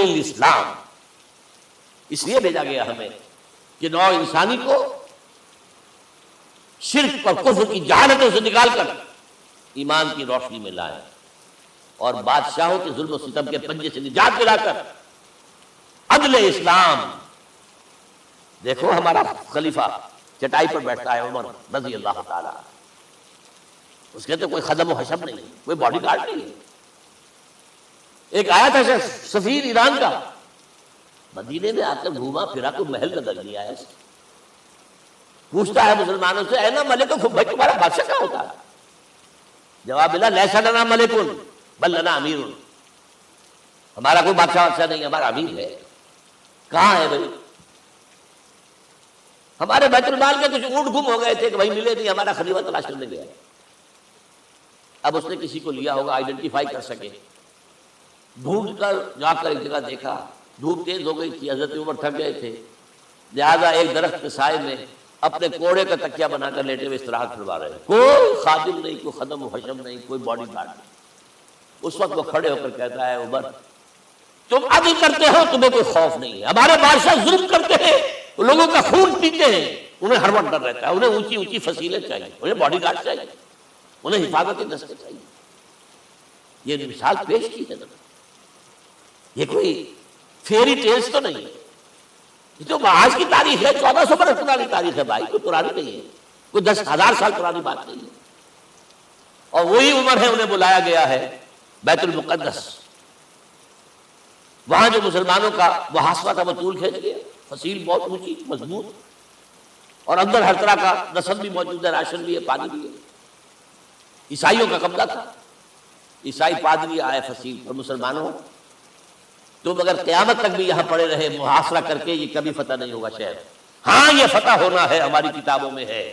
الاسلام، اس لیے بھیجا گیا ہمیں کہ نوع انسانی کو شرک اور کفر کی جہالتوں سے نکال کر ایمان کی روشنی میں لائیں اور بادشاہوں کے ظلم و ستم کے پنجے سے نجات دلا کر عدل اسلام. دیکھو ہمارا خلیفہ چٹائی پر بیٹھتا ہے عمر رضی اللہ تعالی، اس کے تو کوئی خدم و حشم نہیں، کوئی باڈی گارڈ نہیں ہے. ایک آیا تھا سفیر ایران کا، مدینے میں آ کر گھوما پھرا، کوئی محل نظر نہیں آیا. پوچھتا ہے مسلمانوں سے اینا ملک، بھائی تمہارا بادشاہ کہاں ہوتا ہے؟ جواب ملا لیسا لنا ملک بل لنا امیر، ہمارا کوئی بادشاہ نہیں، ہمارا امیر ہے. کہاں ہے بھائی؟ ہمارے بیت المال کے کچھ اونٹ گم ہو گئے تھے کہ بھائی ملے نہیں، ہمارا خلیفہ تلاش کرنے گیا. اب اس نے کسی کو لیا ہوگا آئیڈینٹیفائی کر سکے، ڈھونڈ کر جا کر ایک جگہ دیکھا، دھوپ تیز ہو گئی تھی، حضرت عمر تھک گئے تھے، لہذا ایک درخت کے سائے میں اپنے کوڑے کا تکیہ بنا کر لیٹے ہوئے استراحت فرما رہے ہیں. کوئی خادم نہیں، کوئی خدم و حشم نہیں، کوئی باڈی گارڈ نہیں. اس وقت وہ کھڑے ہو کر کہتا ہے عمر تم عدل کرتے ہو، تمہیں کوئی خوف نہیں ہے. ہمارے بادشاہ ظلم کرتے ہیں، لوگوں کا خون پیتے ہیں، انہیں ہر وقت ڈر رہتا ہے، انہیں اونچی اونچی فصیلیں چاہیے، انہیں باڈی گارڈ چاہیے، انہیں حفاظتی دستے چاہیے. یہ مثال پیش کی ہے. یہ کوئی فیری ٹیلز تو نہیں ہے، یہ تو آج کی تاریخ ہے، 1400 برس پرانی تاریخ ہے بھائی، کوئی پرانی نہیں ہے، کوئی 10,000 سال پرانی بات نہیں ہے. اور وہی عمر ہے، انہیں بلایا گیا ہے بیت المقدس. وہاں جو مسلمانوں کا محاصرہ تھا وہ طول کھینچ گیا، فصیل بہت اونچی مضبوط، اور اندر ہر طرح کا رسد بھی موجود ہے، راشن بھی ہے، پانی بھی ہے. عیسائیوں کا قبضہ تھا. عیسائی پادری آئے فصیل اور مسلمانوں تم اگر قیامت تک بھی یہاں پڑے رہے محاصرہ کر کے، یہ کبھی فتح نہیں ہوگا شہر. ہاں یہ فتح ہونا ہے، ہماری کتابوں میں ہے،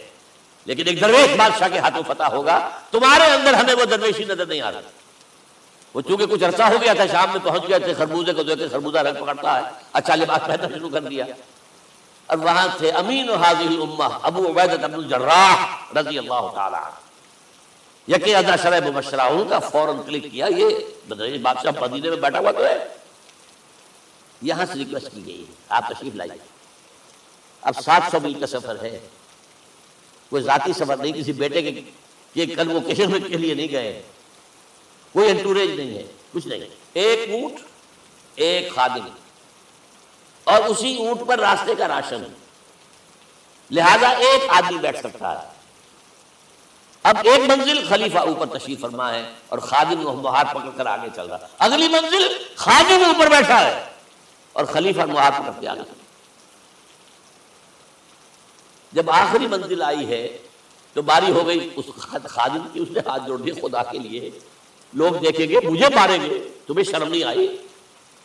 لیکن ایک درویش بادشاہ کے ہاتھوں فتح ہوگا. تمہارے اندر ہمیں وہ درویشی نظر نہیں آ رہا. وہ چونکہ کچھ عرصہ ہو گیا تھا، شام میں پہنچ گئے تھے، خربوزے کو دیکھ کے خربوزہ رنگ پکڑتا ہے، اچھا لباس پہننا شروع کر دیا. اور وہاں تھے امین هذه الامہ ابو عبیدہ بن الجراح رضی اللہ تعالی عنہ. یقین ادا شرح مبشرہ ان کا فوراً کلک کیا، یہ بدریش بادشاہ مدینے میں بیٹھا ہوا تو ہے. یہاں سے ریکویسٹ کی گئی آپ تشریف لائیے. اب 700 میل کا سفر ہے، کوئی ذاتی سفر نہیں، کسی بیٹے کے کنووکیشن کے لیے نہیں گئے، کوئی انٹوریج نہیں ہے، کچھ نہیں. ایک اونٹ، ایک خادم، اور اسی اونٹ پر راستے کا راشن، لہذا ایک آدمی بیٹھ سکتا ہے. اب ایک منزل خلیفہ اوپر تشریف فرما ہے اور خادم ہاتھ پکڑ کر آگے چل رہا. اگلی منزل خادم اوپر بیٹھا ہے اور خلیفہ ہاتھ پکڑ کے آگے. جب آخری منزل آئی ہے تو باری ہو گئی اس خادم کی. اس نے ہاتھ جوڑ دیے، خدا کے لیے لوگ دیکھیں گے، مجھے ماریں گے، تمہیں شرم نہیں آئی؟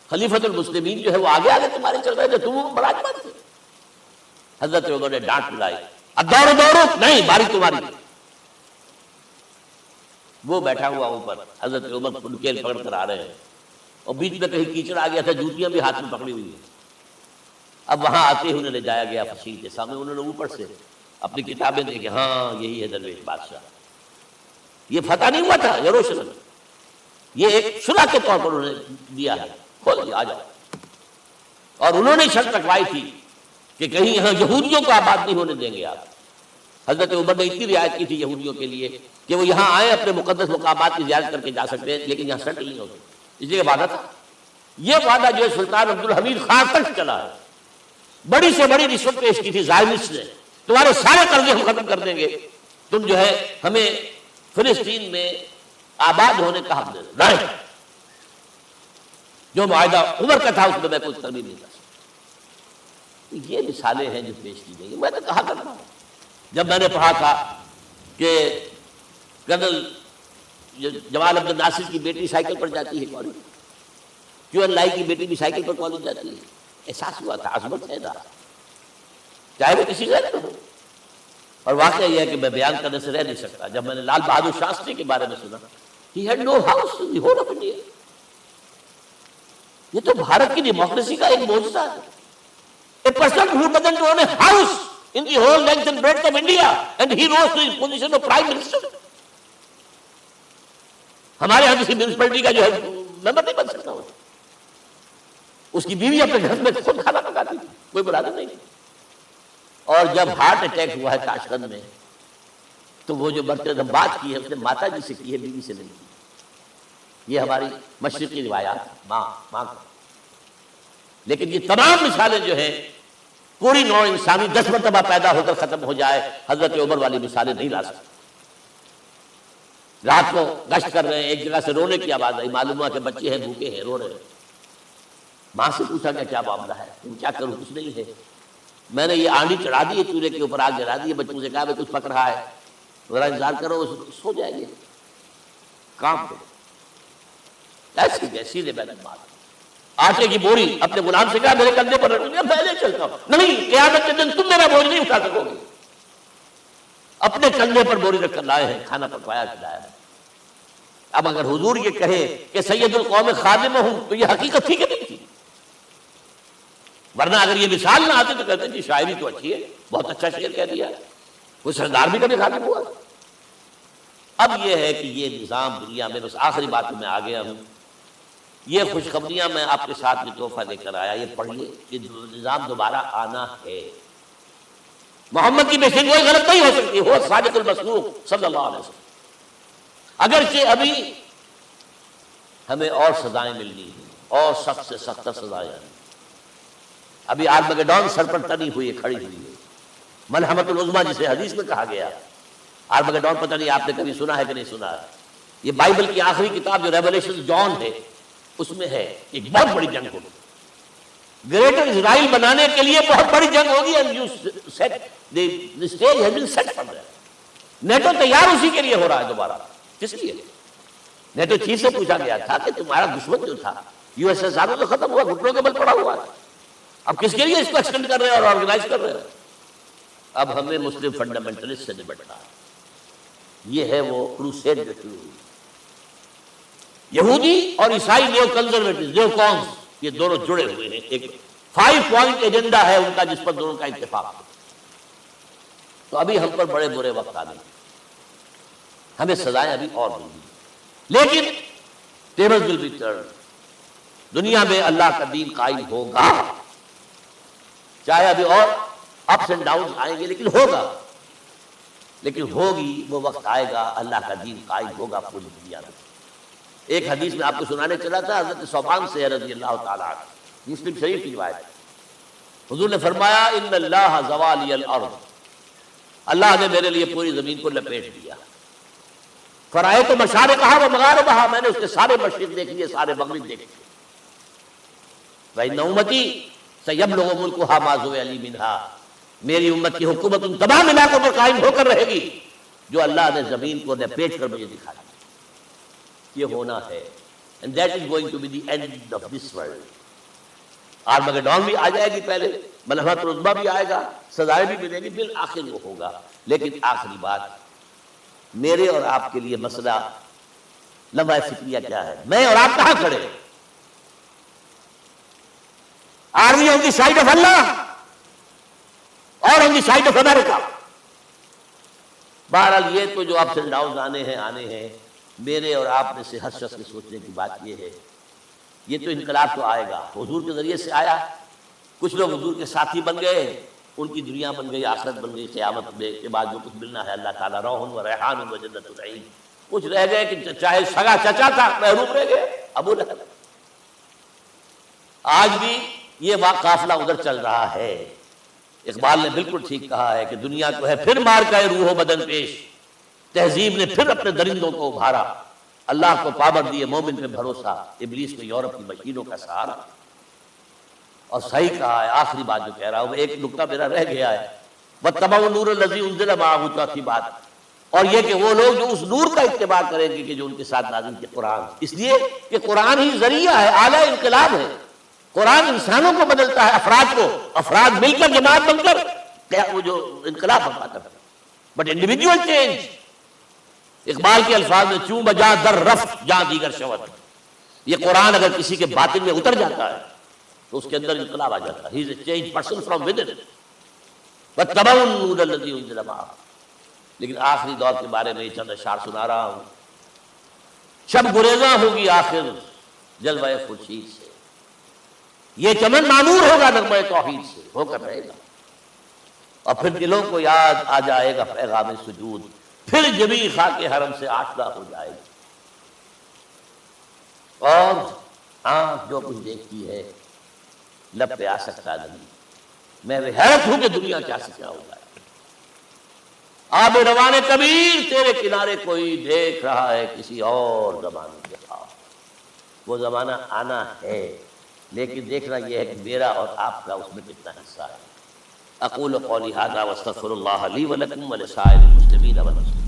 خلیفۃ المسلمین جو ہے وہ آگے آگے تمہارے چل رہے تھے، تم براجمان تھے. حضرت عمر نے ڈانٹ پلائی، اب دوڑو دوڑو، نہیں باری تمہاری. وہ بیٹھا ہوا اوپر، حضرت عمر کنکیل پکڑ کر آ رہے ہیں، اور بیچ میں کہیں کیچڑ آ گیا تھا، جوتیاں بھی ہاتھ میں پکڑی ہوئی ہیں. اب وہاں آتے ہی انہیں لے جایا گیا فصیل کے سامنے. انہوں نے اوپر سے اپنی کتابیں دیکھی، ہاں یہی ہے درویش بادشاہ. یہ فتح نہیں ہوا تھا یروشلم، یہ ایک صلح کے طور پر انہوں نے دیا ہے، کھول دیا، آ جاؤ. اور انہوں نے شرط رکھوائی تھی کہ کہیں یہاں یہودیوں کو آباد نہیں ہونے دیں گے آپ. حضرت عمر نے اتنی رعایت کی تھی یہودیوں کے لیے کہ وہ یہاں آئے، اپنے مقدس مقامات کی زیارت کر کے جا سکتے ہیں، لیکن یہاں سیٹل نہیں ہوتے. اس لیے وعدہ تھا. یہ وعدہ جو ہے سلطان عبدالحمید خان تک چلا ہے. بڑی سے بڑی رشوت پیش کی تھی زائنسٹ نے، تمہارے سارے قرضے ہم ختم کر دیں گے، تم جو ہے ہمیں فلسطین میں آباد ہونے کا حق دے دو. نہیں، جو معاہدہ عمر کا تھا اس میں میں کچھ ترمیم نہیں کر سکتا. یہ مثالیں ہیں جو پیش کی گئی. میں تو کہا کرتا ہوں، جب میں نے پڑھا تھا کہ کرنل جمال عبد الناصر کی بیٹی سائیکل پر جاتی ہے کالج، کیوں ان لائی کی بیٹی بھی سائیکل پر کالج جاتی ہے، احساس ہوا تھا عظمت ہے نا، چاہے وہ کسی غیر کا ہو. اور واقعہ یہ ہے کہ میں بیان کرنے سے رہ نہیں سکتا. جب میں نے لال بہادر شاستری کے بارے میں سنا، he had no house in the whole of India. یہ تو بھارت کی ڈیموکریسی کا ایک معجزہ ہے. A person who doesn't own a house in the whole length and breadth of India and he rose to his position of prime minister. ہمارے یہاں کسی میونسپلٹی کا جو ہے ممبر نہیں بن سکتا ہو. اس کی بیوی اپنے گھر میں خود کھانا پکاتی تھی، کوئی بلانا نہیں تھی۔ اور جب ہارٹ اٹیک ہوا ہے تاشقند میں، تو وہ جو برتن بات کی ہے اس نے ماتا جی سے کی ہے، بیوی سے نہیں کی۔ یہ ہماری مشرقی روایات، ماں کا۔ لیکن یہ تمام مثالیں جو ہیں، پوری نوع انسانی 10 مرتبہ پیدا ہو کر ختم ہو جائے، حضرت عمر والی مثالیں نہیں لا سکتے۔ رات کو گشت کر رہے ہیں، ایک جگہ سے رونے کی آواز آئی، معلوم ہوا کہ بچے ہیں، بھوکے ہیں، رو رہے ہیں۔ ماں سے پوچھا گیا کیا معاملہ ہے؟ تم کیا کروں، کچھ نہیں ہے، میں نے یہ آنڈی چڑھا دی ہے چولہے کے اوپر، آگ جلا دی ہے، بچوں سے کہا میں کچھ پک رہا ہے، ذرا انتظار کرو، سو جائیں گے، کام کرو۔ ایسی جیسی نے بیٹھ بات، آٹے کی بوری اپنے غلام سے کہا میرے کندھے پر رکھ، پہلے چلتا ہوں، نہیں، قیامت کے دن تم میرا بوجھ نہیں اٹھا سکو گے۔ اپنے کندھے پر بوری رکھ کر لائے ہیں، کھانا پکوایا کھلایا ہے۔ اب اگر حضور یہ کہے کہ سید القوم خادم ہوں تو یہ حقیقت تھی کہ نہیں تھی؟ ورنہ اگر یہ مثال نہ آتی تو کہتے ہیں جی شاعری تو اچھی ہے، بہت اچھا شعر کہہ دیا، کوئی سردار بھی کبھی خادم ہوا۔ اب یہ ہے کہ یہ نظام دنیا میں، بس آخری بات میں آ گیا ہوں، یہ خوشخبریاں میں آپ کے ساتھ میں تحفہ لے کر آیا، یہ پڑھیے، یہ نظام دوبارہ آنا ہے۔ محمد کی پیشن کوئی غلط نہیں ہو سکتی، ہو صادق المصدوق صلی اللہ علیہ وسلم۔ اگرچہ ابھی ہمیں اور سزائیں ملنی ہیں، اور سخت سے سخت سزائیں آنی۔ ابھی آرمگیڈون سر پر تنی ہوئی کھڑی ہوئی ہے، ملحمۃ العظمیٰ جسے حدیث میں کہا گیا۔ آرمگیڈون پتہ نہیں آپ نے کبھی سنا ہے کہ نہیں سنا ہے؟ یہ بائبل کی آخری کتاب جو ریولیشن جان ہے، اس میں ہے ایک بہت بڑی جنگ ہوگی، گریٹر اسرائیل بنانے کے لیے بہت بڑی جنگ ہوگی، نیٹو تیار اسی کے لیے ہو رہا ہے دوبارہ۔ کس لیے؟ نیٹو چیف سے پوچھا گیا تھا کہ تمہارا دشمن جو تھا یو ایس ایس آر تو ختم ہوا، گھٹنوں کے بل پڑا ہوا ہے، اب کس کے لیے اس کو ایکسٹینڈ کر رہے ہیں اور آرگنائز کر رہے ہیں؟ اب ہمیں مسلم فنڈامنٹلسٹ سے نپٹنا ہے۔ یہ ہے وہ کروسیڈ جو شروع ہوئی۔ یہودی اور عیسائی نیو کنزرویٹو، نیو کونس، یہ دونوں جڑے ہوئے ہیں، ایک 5 پوائنٹ ایجنڈا ہے ان کا جس پر دونوں کا اتفاق ہے۔ تو ابھی ہم پر بڑے برے وقت آ گئے، ہمیں سزائیں ابھی اور مل گئی، لیکن ٹیبل ول بی ٹرن، دنیا میں اللہ کا دین قائم ہوگا، چاہے ابھی اور اپس اینڈ ڈاؤن آئیں گے، لیکن ہوگا، لیکن ہوگی، وہ وقت آئے گا اللہ کا دین قائم ہوگا پوری دنیا میں۔ ایک حدیث میں آپ کو سنانے چلا تھا، حضرت ثوبان سے رضی اللہ تعالیٰ عنہ، مسلم شریف کی روایت، حضور نے فرمایا ان اللہ زوالی الارض، اللہ نے میرے لیے پوری زمین کو لپیٹ دیا، فرائے تو مشارقہا و مغاربہا، میں نے اس کے سارے مشرق دیکھ لیے، سارے مغرب دیکھ لیے، وَإِنَّ أُمَّتِي سَيَبْلُغُ مُلْكُهَا مَا زُوِّيَ لِي مِنْهَا، میری امت کی حکومت ان تمام علاقوں پر قائم ہو کر رہے گی جو اللہ نے زمین کو لپیٹ کر مجھے دکھا دیا۔ یہ ہونا ہے، and that is going to be the end of this world۔ آرمگیڈون بھی آ جائے گی پہلے، ملحمۃ العظمیٰ بھی آئے گا، سزائیں بھی ملیں گی، بالآخر وہ ہوگا۔ لیکن آخری بات، میرے اور آپ کے لیے مسئلہ لمحہ فکریہ کیا ہے؟ میں اور آپ کہاں کھڑے ہیں؟ Army on the side of اللہ اور on the side of America? بہرحال یہ تو جو اپس اینڈ ڈاؤن آنے ہیں، میرے اور آپ میں سے ہر شخص کے سوچنے کی بات یہ ہے، یہ تو انقلاب تو آئے گا، حضور کے ذریعے سے آیا، کچھ لوگ حضور کے ساتھی بن گئے، ان کی دنیا بن گئی، آخرت بن گئی، قیامت میں کے بعد جو کچھ ملنا ہے اللہ تعالیٰ روح و ریحان و جنت النعیم۔ کچھ رہ گئے کہ چاہے سگا چچا تھا محروم رہ گئے، ابو لہب۔ آج بھی یہ قافلہ ادھر چل رہا ہے۔ اقبال نے بالکل ٹھیک کہا ہے کہ دنیا کو ہے پھر مار کا روح و بدن پیش، تہذیب نے پھر اپنے درندوں کو ابھارا، اللہ کو پابر دیے مومن پہ بھروسہ، ابلیس کو یورپ کی مشینوں کا سہارا۔ اور صحیح کہا ہے، آخری بات جو کہہ رہا ہوں، ایک نکتہ میرا رہ گیا ہے، وَاتَّبَعُوا النُّورَ الَّذِي أُنزِلَ مَعَهُ، چوتھی بات، اور یہ کہ وہ لوگ جو اس نور کا اتباع کریں گے کہ جو ان کے ساتھ نازل کیا قرآن، اس لیے کہ قرآن ہی ذریعہ ہے، آلہ انقلاب ہے۔ قرآن انسانوں کو بدلتا ہے، افراد کو، افراد مل کر جماعت بن کر وہ جو انقلاب پاتا ہے، بٹ انڈیویجول چینج۔ اقبال کے الفاظ میں چوں بجا در رفت جہاں دیگر شود، یہ قرآن اگر کسی کے باطن میں اتر جاتا ہے تو اس کے اندر انقلاب آ جاتا ہے، he is a change person from within. وَاتَّبَعُوا النُّورَ الَّذِي أُنزِلَ مَعَهُ۔ لیکن آخری دور کے بارے میں چند اشعار سنا رہا ہوں۔ شب گریزاں ہوگی آخر جلوہ خورشید سے، یہ چمن معمور ہوگا نغمہ توحید سے ہو کر رہے گا، اور پھر دلوں کو یاد آ جائے گا پیغام سجود، پھر جبیں خاک حرم سے آشنا ہو جائے گی، اور آنکھ جو کچھ دیکھتی ہے لب پہ آ سکتا نہیں۔ میں حیرت ہوں کہ دنیا کیا سے کیا ہو جائے۔ آب روان کبیر تیرے کنارے کوئی دیکھ رہا ہے کسی اور زمانے کے خواب، وہ زمانہ آنا ہے، لیکن دیکھنا یہ ہے کہ میرا اور آپ کا اس میں کتنا حصہ ہے۔ اقول قولی ھذا واستغفر اللہ لی ولکم ولسائر المسلمین والمسلمات۔